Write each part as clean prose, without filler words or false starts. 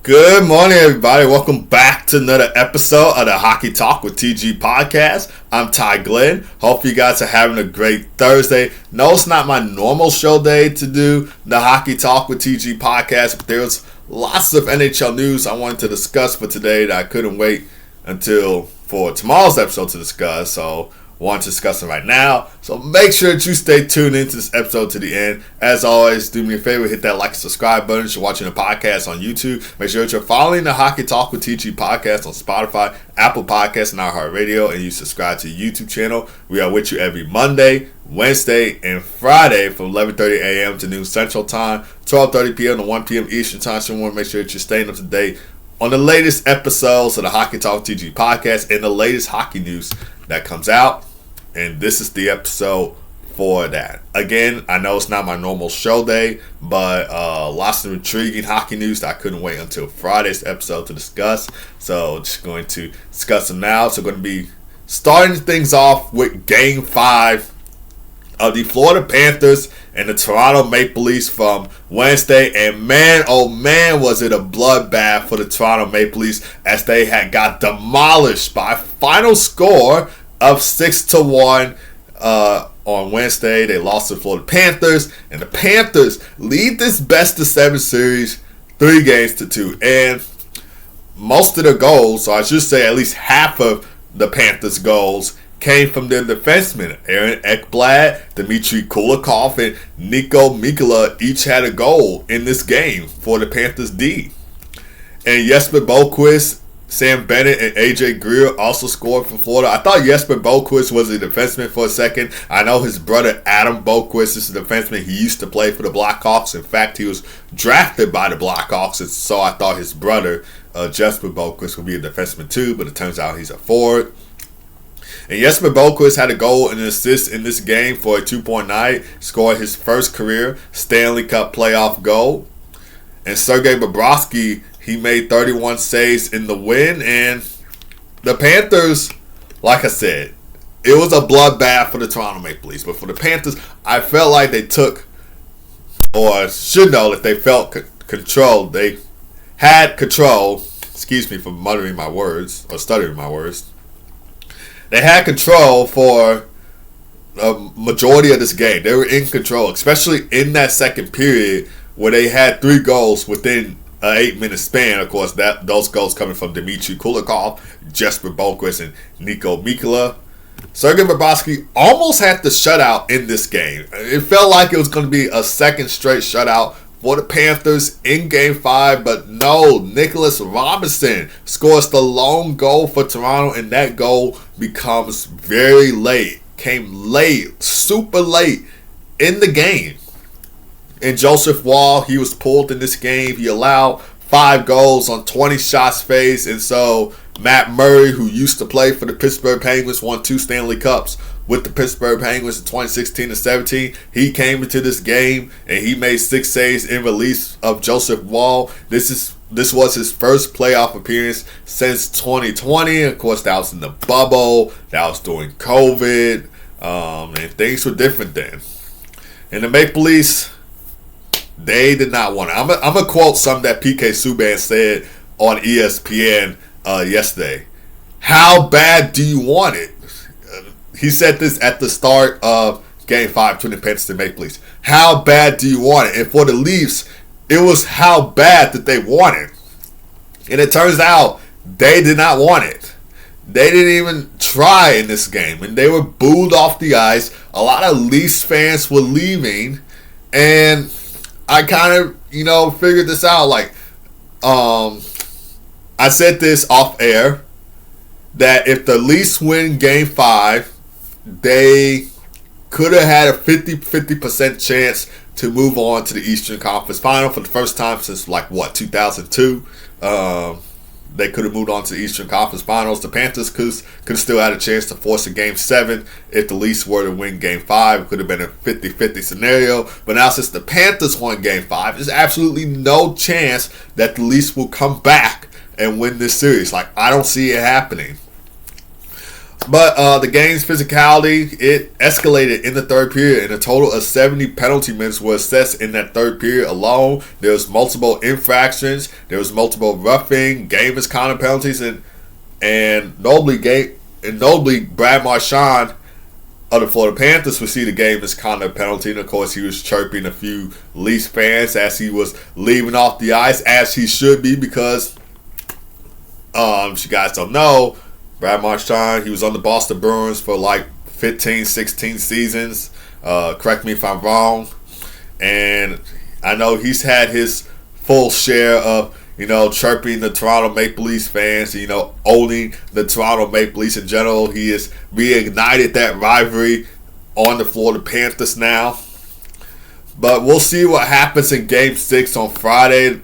Good morning, everybody. Welcome back to another episode of the Hockey Talk with TG podcast. I'm Ty Glenn. Hope you guys are having a great Thursday. No, it's not my normal show day to do the Hockey Talk with TG podcast, but there's lots of NHL news I wanted to discuss for today that I couldn't wait until for tomorrow's episode to discuss. So want to discuss it right now. So make sure that you stay tuned into this episode to the end. As always, do me a favor, hit that like and subscribe button if you're watching the podcast on YouTube. Make sure that you're following the Hockey Talk with TG podcast on Spotify, Apple Podcasts, and iHeartRadio, and you subscribe to the YouTube channel. We are with you every Monday, Wednesday, and Friday from 11:30 a.m. to noon Central Time, 12:30 p.m. to 1 p.m. Eastern Time. So you want to make sure that you're staying up to date on the latest episodes of the Hockey Talk TG podcast and the latest hockey news that comes out. And this is the episode for that. Again, I know it's not my normal show day, but lots of intriguing hockey news that I couldn't wait until Friday's episode to discuss. So just going to discuss them now. So going to be starting things off with Game 5 of the Florida Panthers and the Toronto Maple Leafs from Wednesday. And man, oh man, was it a bloodbath for the Toronto Maple Leafs as they had got demolished by a final score of 6-1 on Wednesday. They lost to the Florida Panthers, and the Panthers lead this best-of-7 series 3-2. And most of the goals, or I should say at least half of the Panthers' goals, came from their defensemen. Aaron Ekblad, Dmitry Kulikov, and Niko Mikkola each had a goal in this game for the Panthers D. And Jesper Boqvist, Sam Bennett, and AJ Greer also scored for Florida. I thought Jesper Boqvist was a defenseman for a second. I know his brother Adam Boqvist is a defenseman. He used to play for the Blackhawks. In fact, he was drafted by the Blackhawks, and so I thought his brother Jesper Boqvist would be a defenseman too, but it turns out he's a forward. And Jesper Boqvist had a goal and an assist in this game for a 2-point night, scored his first career Stanley Cup Playoff goal. And Sergei Bobrovsky, he made 31 saves in the win. And the Panthers, like I said, it was a bloodbath for the Toronto Maple Leafs. But for the Panthers, I felt like they took, or should know that they felt control. They had control. Excuse me for muttering my words or stuttering my words. They had control for a majority of this game. They were in control, especially in that second period where they had 3 goals within an 8-minute span. Of course, those goals coming from Dmitry Kulikov, Jesper Boqvist, and Niko Mikkola. Sergei Bobrovsky almost had the shutout in this game. It felt like it was going to be a second straight shutout for the Panthers in Game 5, but no, Nicholas Robinson scores the lone goal for Toronto, and that goal becomes very late. Came late, super late in the game. And Joseph Woll, he was pulled in this game. He allowed 5 goals on 20 shots faced. And so Matt Murray, who used to play for the Pittsburgh Penguins, won 2 Stanley Cups with the Pittsburgh Penguins in 2016 and 17. He came into this game and he made 6 saves in release of Joseph Woll. This was his first playoff appearance since 2020. Of course, that was in the bubble. That was during COVID. And things were different then. And the Maple Leafs, they did not want it. I'm going to quote something that PK Subban said on ESPN yesterday. How bad do you want it? He said this at the start of Game 5 between the Panthers and Maple Leafs. How bad do you want it? And for the Leafs, it was how bad that they wanted. And it turns out they did not want it. They didn't even try in this game. And they were booed off the ice. A lot of Leafs fans were leaving. And I kind of, figured this out. Like, I said this off air, that if the Leafs win Game 5, they could have had a 50% chance to move on to the Eastern Conference Final for the first time since, 2002. They could have moved on to the Eastern Conference Finals. The Panthers could still had a chance to force a Game 7 if the Leafs were to win Game 5. It could have been a 50-50 scenario. But now since the Panthers won Game 5, there's absolutely no chance that the Leafs will come back and win this series. I don't see it happening. But the game's physicality, it escalated in the third period, and a total of 70 penalty minutes were assessed in that third period alone. There was multiple infractions, there was multiple roughing, game misconduct penalties, and notably Brad Marchand of the Florida Panthers received a game misconduct penalty, and of course he was chirping a few Leafs fans as he was leaving off the ice, as he should be, because if you guys don't know, Brad Marchand, he was on the Boston Bruins for like 15, 16 seasons. Correct me if I'm wrong. And I know he's had his full share of, chirping the Toronto Maple Leafs fans, owning the Toronto Maple Leafs in general. He has reignited that rivalry on the Florida Panthers now. But we'll see what happens in Game 6 on Friday.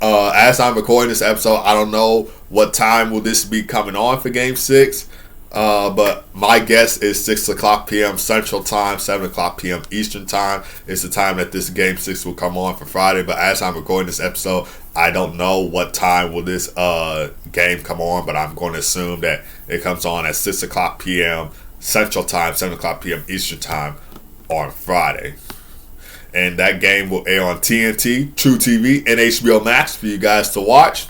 As I'm recording this episode, I don't know what time will this be coming on for Game 6. But my guess is 6 o'clock p.m. Central Time, 7 o'clock p.m. Eastern Time is the time that this Game 6 will come on for Friday. But as I'm recording this episode, I don't know what time will this game come on, but I'm going to assume that it comes on at 6 o'clock p.m. Central Time, 7 o'clock p.m. Eastern Time on Friday. And that game will air on TNT, True TV, and HBO Max for you guys to watch.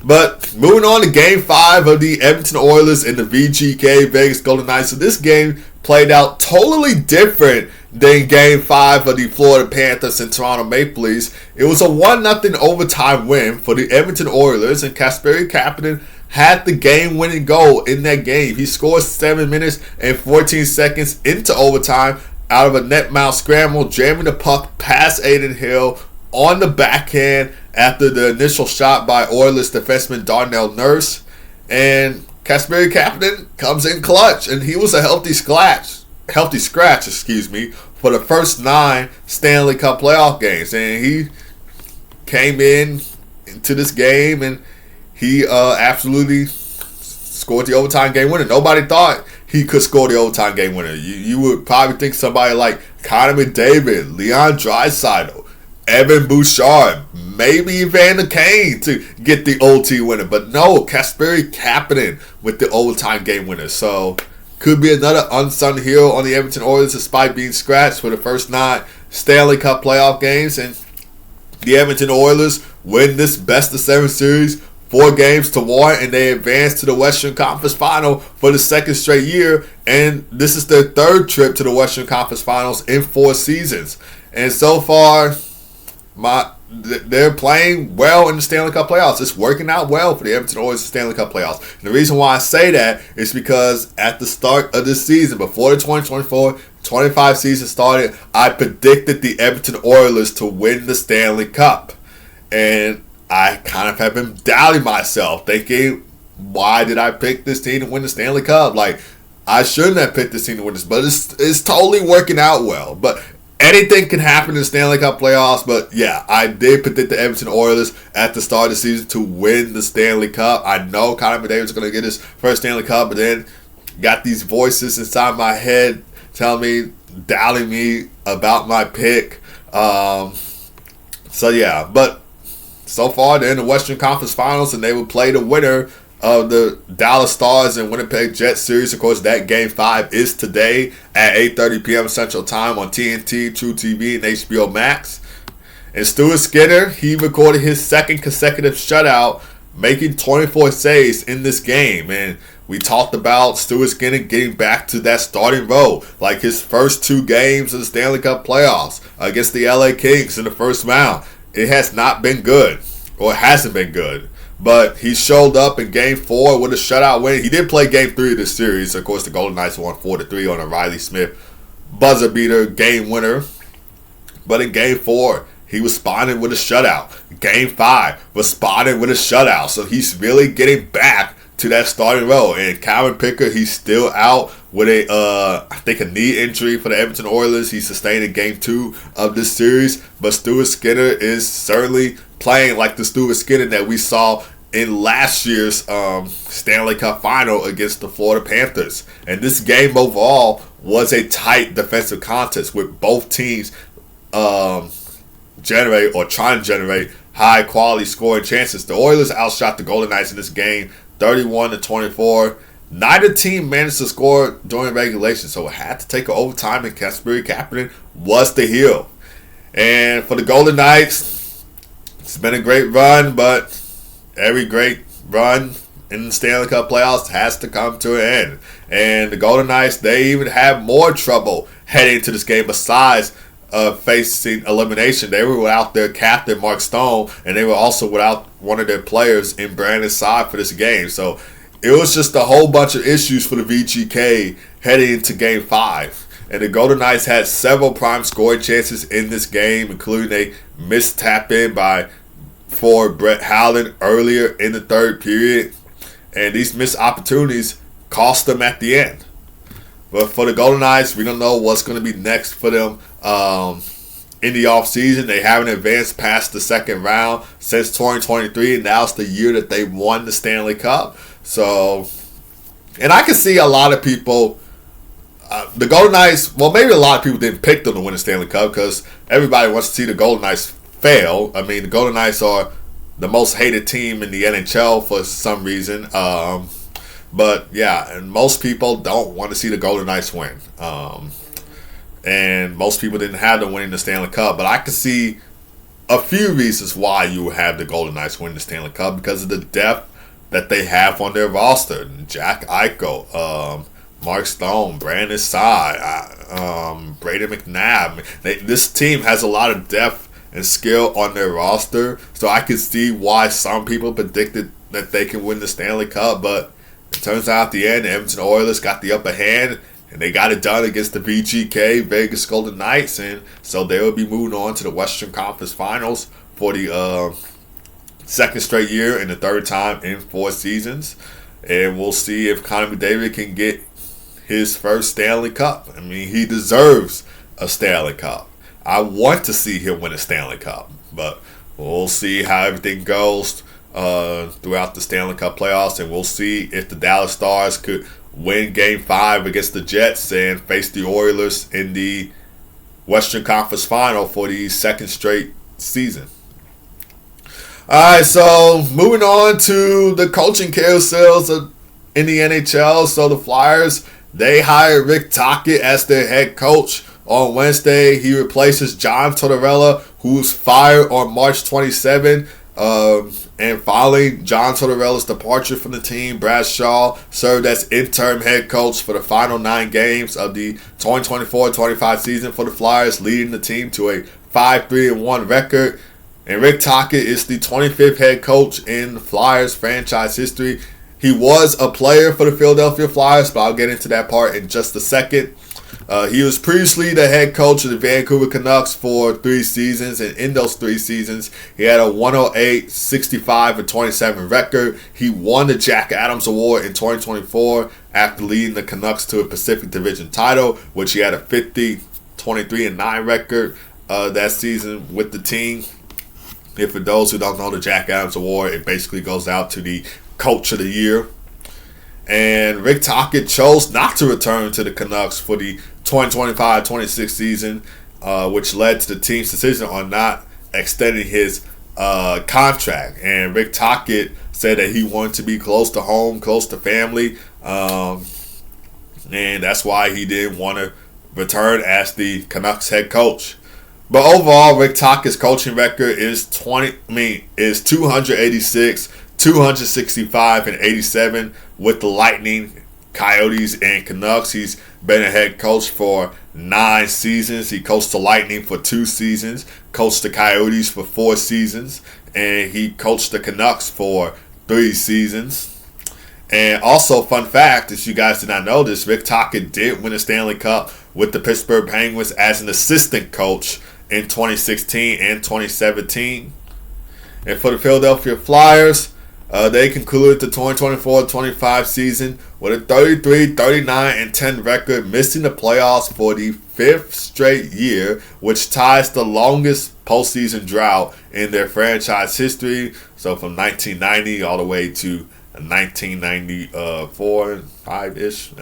But moving on to Game 5 of the Edmonton Oilers and the VGK Vegas Golden Knights. So this game played out totally different than Game 5 of the Florida Panthers and Toronto Maple Leafs. It was a 1-0 overtime win for the Edmonton Oilers, and Kasperi Kapanen had the game-winning goal in that game. He scored 7 minutes and 14 seconds into overtime out of a net mount scramble, jamming the puck past Adin Hill on the backhand after the initial shot by Oilers defenseman Darnell Nurse. And Kasperi Kapanen comes in clutch, and he was a healthy scratch, for the first 9 Stanley Cup playoff games. And he came into this game, and he absolutely scored the overtime game winner. Nobody thought he could score the overtime game winner. You would probably think somebody like Connor McDavid, Leon Draisaitl, Evan Bouchard, maybe Evander Kane to get the OT winner. But no, Kasperi Kapanen with the overtime game winner. So could be another unsung hero on the Edmonton Oilers despite being scratched for the first 9 Stanley Cup playoff games. And the Edmonton Oilers win this best-of-7 series 4-1, and they advance to the Western Conference Final for the second straight year. And this is their 3rd trip to the Western Conference Finals in 4 seasons. And so far, they're playing well in the Stanley Cup playoffs. It's working out well for the Edmonton Oilers in the Stanley Cup playoffs. And the reason why I say that is because at the start of this season, before the 2024-25 season started, I predicted the Edmonton Oilers to win the Stanley Cup. And I kind of have been doubting myself, thinking, why did I pick this team to win the Stanley Cup? Like, I shouldn't have picked this team to win this, but it's totally working out well. But anything can happen in the Stanley Cup playoffs. But yeah, I did predict the Edmonton Oilers at the start of the season to win the Stanley Cup. I know Connor McDavid's going to get his first Stanley Cup, but then got these voices inside my head telling me, doubting me about my pick. So yeah, but so far, they're in the Western Conference Finals, and they will play the winner of the Dallas Stars and Winnipeg Jets series. Of course, that Game 5 is today at 8:30 p.m. Central Time on TNT, True TV, and HBO Max. And Stuart Skinner, he recorded his 2nd consecutive shutout, making 24 saves in this game. And we talked about Stuart Skinner getting back to that starting role, like his first 2 games of the Stanley Cup playoffs against the LA Kings in the first round. It has not been good, or it hasn't been good. But he showed up in Game 4 with a shutout win. He did play Game 3 of this series. Of course, the Golden Knights won 4-3 on a Riley Smith buzzer beater game winner. But in Game 4, he was spotted with a shutout. Game 5 was spotted with a shutout. So he's really getting back to that starting role. And Calvin Pickard, he's still out with a knee injury for the Edmonton Oilers. He sustained in Game 2 of this series. But Stuart Skinner is certainly playing like the Stuart Skinner that we saw in last year's Stanley Cup Final against the Florida Panthers. And this game overall was a tight defensive contest with both teams trying to generate high quality scoring chances. The Oilers outshot the Golden Knights in this game 31-24, neither team managed to score during regulation, so it had to take an overtime, and Kasperi Kapanen was the heel. And for the Golden Knights, it's been a great run, but every great run in the Stanley Cup playoffs has to come to an end. And the Golden Knights, they even had more trouble heading into this game besides facing elimination. They were without their captain, Mark Stone, and they were also without one of their players in Brandon Saad for this game. So it was just a whole bunch of issues for the VGK heading into Game 5. And the Golden Knights had several prime scoring chances in this game, including a missed tap-in for Brett Howland earlier in the third period. And these missed opportunities cost them at the end. But for the Golden Knights, we don't know what's going to be next for them in the offseason. They haven't advanced past the second round since 2023, and now it's the year that they won the Stanley Cup. So, and I can see a lot of people, the Golden Knights, well, maybe a lot of people didn't pick them to win the Stanley Cup because everybody wants to see the Golden Knights fail. I mean, the Golden Knights are the most hated team in the NHL for some reason. But yeah, and most people don't want to see the Golden Knights win. And most people didn't have them winning the Stanley Cup. But I can see a few reasons why you would have the Golden Knights win the Stanley Cup because of the depth that they have on their roster. Jack Eichel, Mark Stone, Brandon Saad, Brayden McNabb. This team has a lot of depth and skill on their roster. So I can see why some people predicted that they can win the Stanley Cup. But it turns out at the end, the Edmonton Oilers got the upper hand, and they got it done against the VGK Vegas Golden Knights, and so they will be moving on to the Western Conference Finals for the second straight year and the third time in 4 seasons. And we'll see if Connor McDavid can get his first Stanley Cup. I mean, he deserves a Stanley Cup. I want to see him win a Stanley Cup, but we'll see how everything goes throughout the Stanley Cup playoffs, and we'll see if the Dallas Stars could win Game 5 against the Jets and face the Oilers in the Western Conference Final for the second straight season. Alright, so moving on to the coaching carousels in the NHL. So the Flyers, they hired Rick Tocchet as their head coach on Wednesday. He replaces John Tortorella, who was fired on March 27. And following John Tortorella's departure from the team, Brad Shaw served as interim head coach for the final 9 games of the 2024-25 season for the Flyers, leading the team to a 5-3-1 record. And Rick Tocchet is the 25th head coach in the Flyers franchise history. He was a player for the Philadelphia Flyers, but I'll get into that part in just a second. He was previously the head coach of the Vancouver Canucks for 3 seasons, and in those 3 seasons, he had a 108, 65, and 27 record. He won the Jack Adams Award in 2024 after leading the Canucks to a Pacific Division title, which he had a 50, 23, and 9 record that season with the team. And for those who don't know the Jack Adams Award, it basically goes out to the Coach of the Year. And Rick Tocchet chose not to return to the Canucks for the 2025-26 season, which led to the team's decision on not extending his contract. And Rick Tocchet said that he wanted to be close to home, close to family, and that's why he didn't want to return as the Canucks head coach. But overall, Rick Tocchet's coaching record is 286, 265, and 87 with the Lightning, Coyotes, and Canucks. He's been a head coach for 9 seasons. He coached the Lightning for 2 seasons, coached the Coyotes for 4 seasons, and he coached the Canucks for 3 seasons. And also, fun fact, if you guys did not know this, Rick Tocchet did win a Stanley Cup with the Pittsburgh Penguins as an assistant coach in 2016 and 2017. And for the Philadelphia Flyers, they concluded the 2024-25 season with a 33, 39, and 10 record, missing the playoffs for the 5th straight year, which ties the longest postseason drought in their franchise history. So from 1990 all the way to 1994, 5-ish.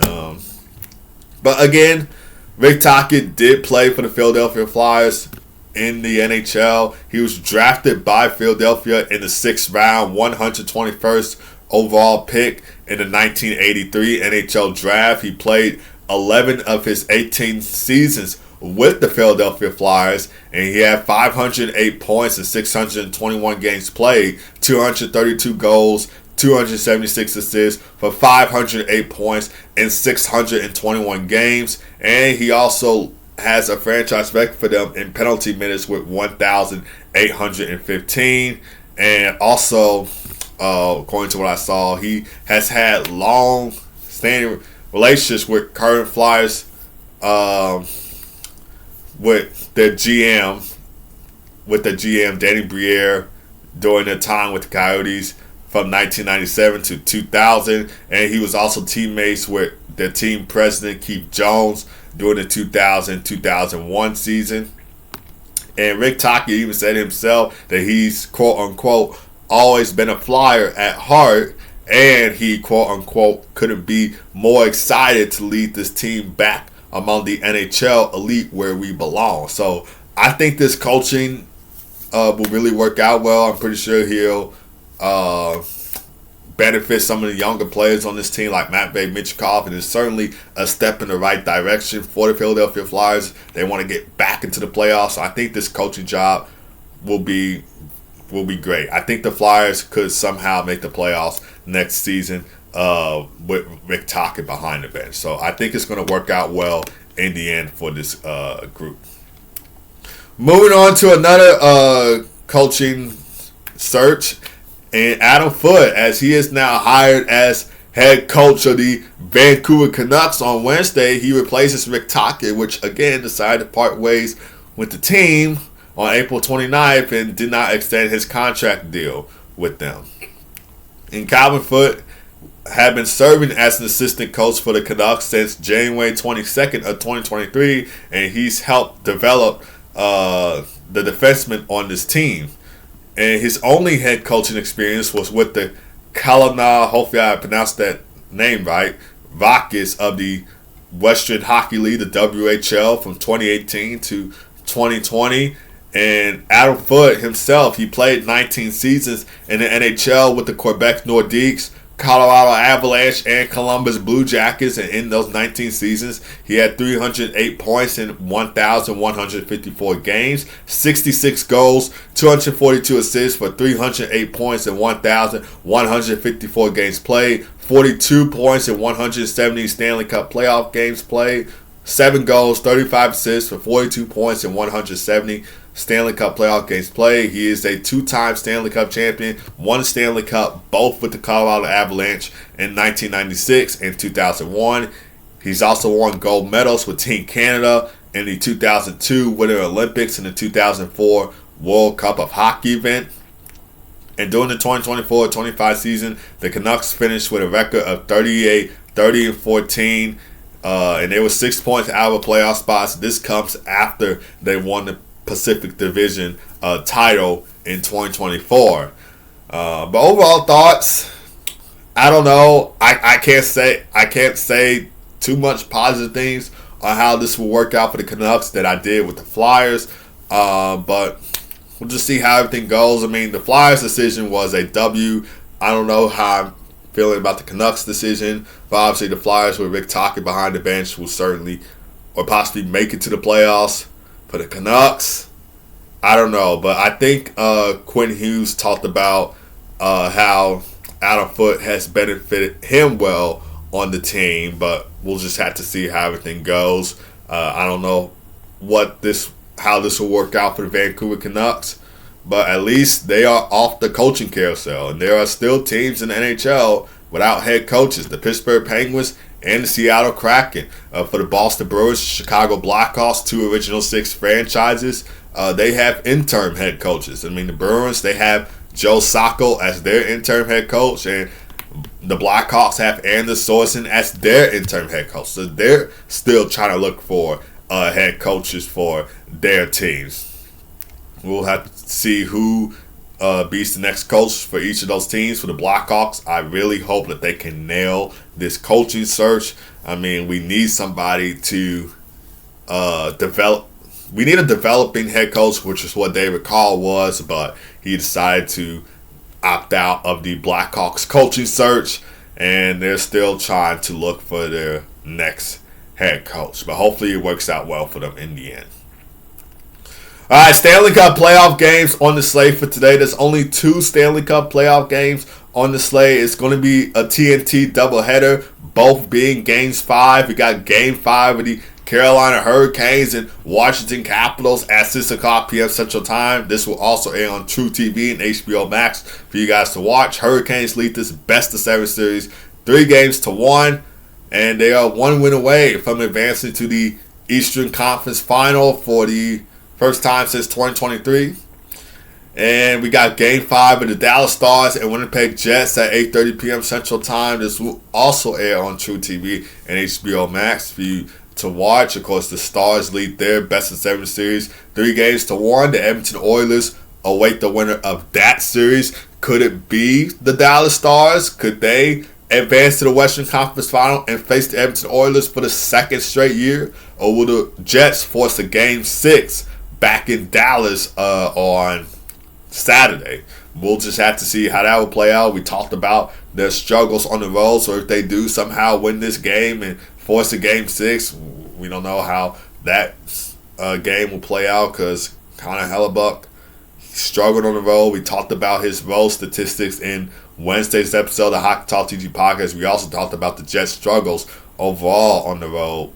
But again, Rick Tocchet did play for the Philadelphia Flyers in the NHL. He was drafted by Philadelphia in the 6th round, 121st overall pick in the 1983 NHL draft. He played 11 of his 18 seasons with the Philadelphia Flyers, and he had 508 points in 621 games played, 232 goals, 276 assists for 508 points in 621 games. And he also has a franchise record for them in penalty minutes with 1,815. And also, according to what I saw, he has had long-standing relationships with current Flyers, with the GM Danny Briere during their time with the Coyotes from 1997 to 2000, and he was also teammates with the team president Keith Jones during the 2000-2001 season. And Rick Tocchet even said himself that he's quote-unquote always been a Flyer at heart, and he quote-unquote couldn't be more excited to lead this team back among the NHL elite where we belong. So I think this coaching will really work out well. I'm pretty sure he'll benefit some of the younger players on this team like Matvei Michkov, and it's certainly a step in the right direction for the Philadelphia Flyers. They want to get back into the playoffs, so I think this coaching job will be great. I think the Flyers could somehow make the playoffs next season with Rick Tocchet behind the bench. So I think it's going to work out well in the end for this group. Moving on to another coaching search, and Adam Foote, as he is now hired as head coach of the Vancouver Canucks on Wednesday. He replaces Rick Tocchet, which again decided to part ways with the team on April 29th and did not extend his contract deal with them. And Calvin Foote had been serving as an assistant coach for the Canucks since January 22nd of 2023, and he's helped develop the defensemen on this team. And his only head coaching experience was with the Kalina, hopefully I pronounced that name right, Vakis of the Western Hockey League, the WHL, from 2018 to 2020. And Adam Foote himself, he played 19 seasons in the NHL with the Quebec Nordiques, Colorado Avalanche, and Columbus Blue Jackets, and in those 19 seasons, he had 308 points in 1,154 games, 66 goals, 242 assists for 308 points in 1,154 games played, 42 points in 170 Stanley Cup playoff games played, 7 goals, 35 assists for 42 points in 170 Stanley Cup playoff games played. He is a 2-time Stanley Cup champion, won Stanley Cup both with the Colorado Avalanche in 1996 and 2001. He's also won gold medals with Team Canada in the 2002 Winter Olympics and the 2004 World Cup of Hockey event. And during the 2024-25 season, the Canucks finished with a record of 38, 30, and 14. And they were 6 points out of playoff spots. This comes after they won the Pacific Division title in 2024. But overall thoughts, I don't know. I can't say too much positive things on how this will work out for the Canucks that I did with the Flyers. But we'll just see how everything goes. I mean, the Flyers' decision was a W. I don't know how I'm feeling about the Canucks' decision, but obviously the Flyers with Rick Tocchet behind the bench will certainly or possibly make it to the playoffs. For the Canucks, I don't know, but I think Quinn Hughes talked about how Adam Foote has benefited him well on the team, but we'll just have to see how everything goes. I don't know how this will work out for the Vancouver Canucks, but at least they are off the coaching carousel, and there are still teams in the NHL without head coaches. The Pittsburgh Penguins and the Seattle Kraken. For the Boston Bruins, Chicago Blackhawks, 2 original 6 franchises, they have interim head coaches. I mean, the Bruins, they have Joe Sacco as their interim head coach, and the Blackhawks have Anders Sorensen as their interim head coach. So they're still trying to look for head coaches for their teams. We'll have to see who beats the next coach for each of those teams. For the Blackhawks, I really hope that they can nail this coaching search. I mean, we need somebody to develop. We need a developing head coach, which is what David Carl was, but he decided to, opt out of the Blackhawks coaching search, and they're still trying to look for their next head coach. But hopefully it works out well for them in the end. All right, Stanley Cup playoff games on the slate for today. There's only 2 Stanley Cup playoff games on the slate. It's going to be a TNT doubleheader, both being Games 5. We got Game 5 of the Carolina Hurricanes and Washington Capitals at 6 o'clock p.m. Central Time. This will also air on True TV and HBO Max for you guys to watch. Hurricanes lead this best-of-7 series 3-1, and they are 1 win away from advancing to the Eastern Conference Final for the first time since 2023. And we got Game 5 of the Dallas Stars and Winnipeg Jets at 8:30 p.m. Central Time. This will also air on True TV and HBO Max for you to watch. Of course, the Stars lead their best-of-7 series 3-1. The Edmonton Oilers await the winner of that series. Could it be the Dallas Stars? Could they advance to the Western Conference Final and face the Edmonton Oilers for the 2nd straight year? Or will the Jets force a Game 6 back in Dallas on Saturday? We'll just have to see how that will play out. We talked about their struggles on the road, so if they do somehow win this game and force a Game 6, we don't know how that game will play out because Connor Hellebuck struggled on the road. We talked about his road statistics in Wednesday's episode of Hockey Talk TG Podcast. We also talked about the Jets' struggles overall on the road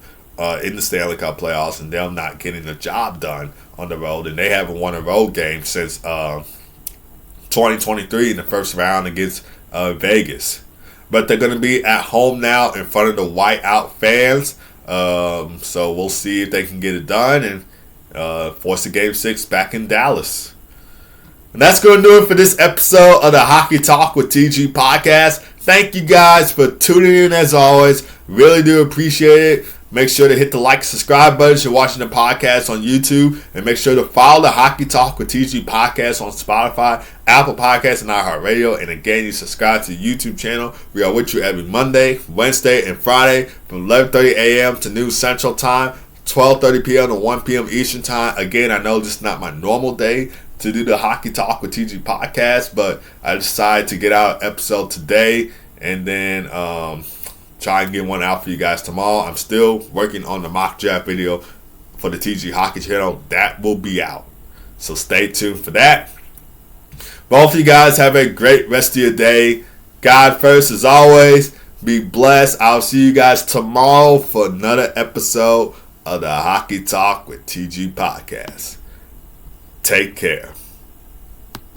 in the Stanley Cup playoffs and them not getting the job done on the road. And they haven't won a road game since 2023 in the first round against Vegas. But they're going to be at home now in front of the whiteout fans. So we'll see if they can get it done and force a Game 6 back in Dallas. And that's going to do it for this episode of the Hockey Talk with TG Podcast. Thank you guys for tuning in as always. Really do appreciate it. Make sure to hit the like, subscribe button if you're watching the podcast on YouTube. And make sure to follow the Hockey Talk with TG Podcast on Spotify, Apple Podcasts, and iHeartRadio. And again, you subscribe to the YouTube channel. We are with you every Monday, Wednesday, and Friday from 11:30 a.m. to noon Central Time, 12:30 p.m. to 1 p.m. Eastern Time. Again, I know this is not my normal day to do the Hockey Talk with TG Podcast, but I decided to get out an episode today and then try and get one out for you guys tomorrow. I'm still working on the mock draft video for the TG Hockey channel. That will be out. So stay tuned for that. Both of you guys have a great rest of your day. God first as always. Be blessed. I'll see you guys tomorrow for another episode of the Hockey Talk with TG Podcast. Take care.